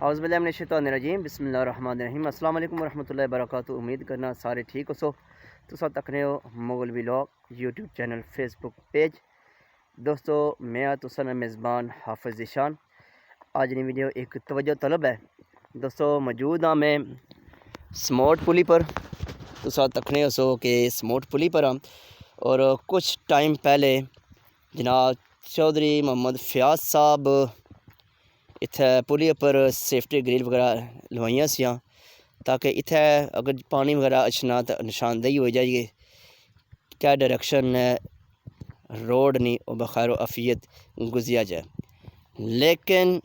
اعوذ باللہ من الشیطان الرجیم بسم اللہ الرحمن الرحیم السلام علیکم ورحمۃ اللہ وبرکاتہ۔ امید کرنا سارے ٹھیک ہو تو ساتھ تک ہو Mughal vlog YouTube channel Facebook page. دوستو میں تسا میزبان حافظ ذیشان۔ آج نی ویڈیو ایک توجہ طلب ہے دوستو، موجود ہاں میں سموٹ پلی پر۔ تو ساتھ تکنے ہو کہ سموٹ پلی پر ہاں، اور کچھ ٹائم پہلے جناب چودھری محمد فیاض صاحب اتھے پلی پر سیفٹی گریل وغیرہ لوائیاں سیاں، تاکہ اتھے اگر پانی وغیرہ اچھنا تو نشاندہی ہو جائے گی کیا ڈائریکشن روڈ نہیں اور بخیر و عافیت گزیا جائے۔ لیکن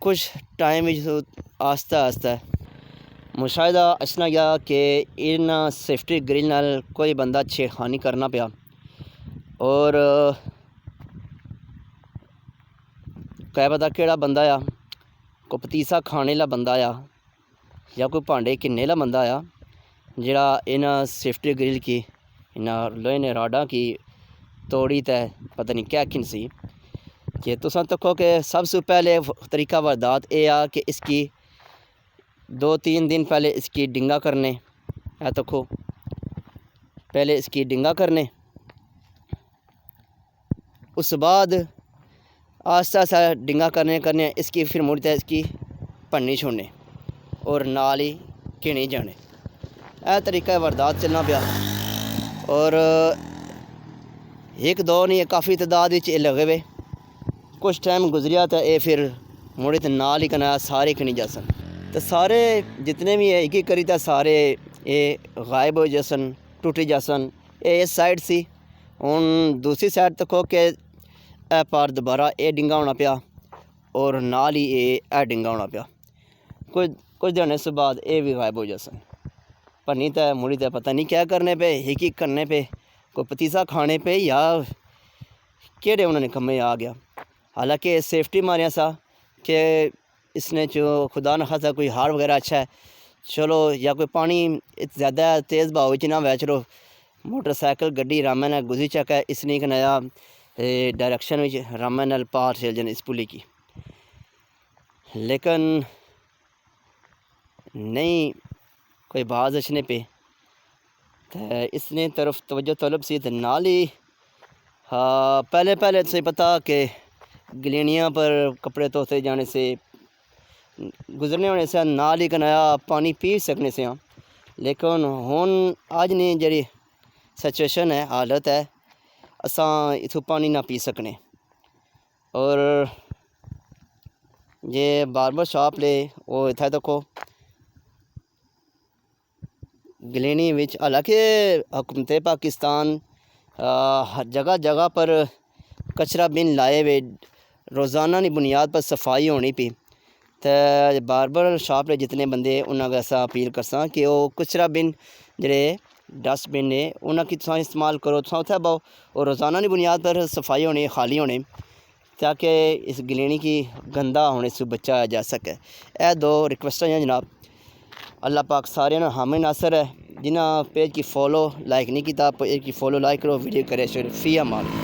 کچھ ٹائم آہستہ آہستہ مشاہدہ اچھنا گیا کہ ان سیفٹی گریل نال کوئی بندہ چھیڑخانی کرنا پیا، اور کہ پتا کیڑا بندہ آ، کوئی پتیسا کھانے لا بندہ آ یا کوئی پانڈے کنے لا بندہ آ، جڑا ان سیفٹی گریل کی ان لوہے نے راڈاں کی توڑی تے پتہ نہیں کیا کن سی کہ تساں تکو کہ سب سے پہلے طریقہ واردات اے آ کہ اس کی 2-3 دن پہلے اس کی ڈنگا کرنے، اے تکو پہلے اس کی ڈنگا کرنے، اس بعد آہستہ آہستہ ڈنگا کرنے اس کی پھر مڑتے اس کی پنی چھوڑنے اور نال ہی کھینے جانے۔ اے طریقہ واردات چلنا پیا، اور ایک دو نہیں کافی تعداد یہ لگے ہوئے۔ کچھ ٹائم گزریا تو اے پھر مڑے تو نال ہی کنا سارے کھنی جاسن، تو سارے جتنے بھی ایک ایک کری تا سارے اے غائب ہو جاسن، ٹوٹی جاسن۔ اے اس سائڈ سی، ہن دوسری سائڈ تکو کہ اے پار دوبارہ اے ڈنگا ہونا پیا اور نال ہی اے ڈنگا ہونا پیا۔ کچھ دینے سے بعد اے بھی غائب ہو جاسن۔ پنی تے مڑی تے پتہ نہیں کیا کرنے پہ، ہکی کرنے پہ، کوئی پتیسا کھانے پہ یا کیڑے انہوں نے کمے آ گیا۔ حالانکہ سیفٹی ماریا سا کہ اس نے جو خدا نخواستہ کوئی ہار وغیرہ اچھا ہے چلو، یا کوئی پانی زیادہ تیز بہاؤ چ نہ ہوئے چلو موٹر سائیکل گڈی رامے نال گزری چکا ہے، اس نے کنایا ڈائریکشن رامے نال پار چل جانے اس پلی کی۔ لیکن نہیں کوئی باز اچھنے پہ اس نے طرف توجہ طلب سی، نال ہی پہلے سے پتہ کہ گلینیاں پر کپڑے دھوتے جانے سے گزرنے ہونے سے نال ہی کنایا پانی پی سکنے سے ہاں۔ لیکن ہن آج نہیں جڑی سچویشن ہے، حالت ہے، اساں اتھوں پانی نہ پی سکنے۔ اور یہ باربر شاپ لے وہ اتھے تکو گلینی وچ، حالانکہ حکومت پاکستان ہر جگہ پر کچرا بن لائے ہوئے، روزانہ کی بنیاد پر صفائی ہونی پی، تو باربر شاپ لے جتنے بندے انہاں کو ایسا اپیل کرساں کہ وہ کچرا بن جڑے ڈسٹ بن نے انہاں کی تساں استعمال کرو، تساں اتھے بہو اور روزانہ کی بنیاد پر صفائی ہونی، خالی ہونے، تاکہ اس گلینی کی گندہ ہونے سے بچایا جا سکے۔ اے دو ریکویسٹاں ہیں جناب۔ اللہ پاک سارے حامی ناصر ہے۔ جنہاں پیج کی فالو لائک نہیں کیتا، پیج کی فالو لائک کرو، ویڈیو کرے شیئر، فی امان۔